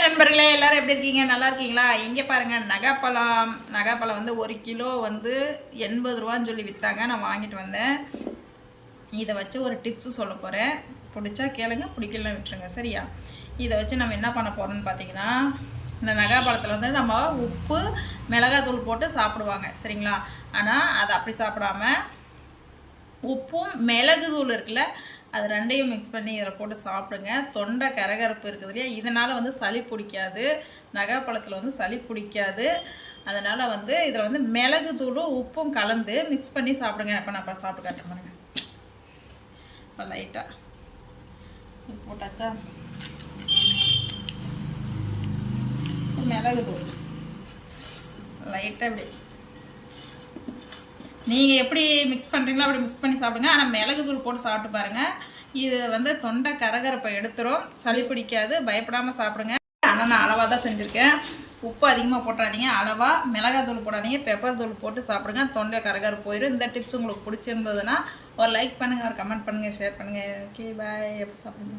நண்பர்களே, எல்லாரும் எப்படி இருக்கீங்க? நல்லா இருக்கீங்களா? இங்கே பாருங்க, நகாப்பழம் வந்து 1 கிலோ வந்து 80 ரூபான்னு சொல்லி விற்றாங்க. நான் வாங்கிட்டு வந்தேன். இதை வச்சு ஒரு டிப்ஸ் சொல்ல போகிறேன். பிடிச்சா கேளுங்க, பிடிக்கலாம் விட்டுருங்க. சரியா? இதை வச்சு நம்ம என்ன பண்ண போகிறோம்னு பார்த்தீங்கன்னா, இந்த நகாப்பழத்தில் வந்து நம்ம உப்பு மிளகாத்தூள் போட்டு சாப்பிடுவாங்க. சரிங்களா? ஆனால் அதை அப்படி சாப்பிடாம உப்பும் மிளகு தூள் இருக்குல்ல, அது ரெண்டையும் மிக்ஸ் பண்ணி இதில் போட்டு சாப்பிடுங்க. தொண்டை கரகரப்பு இருக்குது இல்லையா, இதனால் வந்து சளி பிடிக்காது. நகாப்பழத்தில் வந்து சளி பிடிக்காது. அதனால் வந்து இதில் வந்து மிளகு தூளும் உப்பும் கலந்து மிக்ஸ் பண்ணி சாப்பிடுங்க. இப்போ நான் சாப்பிட்டு காட்டுறேன் பாருங்க. இப்போ லைட்டாக போட்டாச்சா, மிளகு தூள் லைட்டாக இப்படி நீங்கள் எப்படி மிக்ஸ் பண்ணுறீங்களோ அப்படி மிக்ஸ் பண்ணி சாப்பிடுங்க. ஆனால் மிளகு தூள் போட்டு சாப்பிட்டு பாருங்கள். இது வந்து தொண்டை கரகரப்பை எடுத்துரும், சளி பிடிக்காது. பயப்படாமல் சாப்பிடுங்க. ஆனால் நான் அளவாக தான் செஞ்சுருக்கேன். உப்பு அதிகமாக போட்டாதீங்க, அளவாக மிளகாத்தூள் போடாதீங்க, பெப்பர் தூள் போட்டு சாப்பிடுங்க. தொண்டை கரகரப்பு போயிடும். இந்த டிப்ஸ் உங்களுக்கு பிடிச்சிருந்ததுன்னா ஒரு லைக் பண்ணுங்கள், ஒரு கமெண்ட் பண்ணுங்கள், ஷேர் பண்ணுங்கள். ஓகே, பாய். எப்படி சாப்பிடுங்க?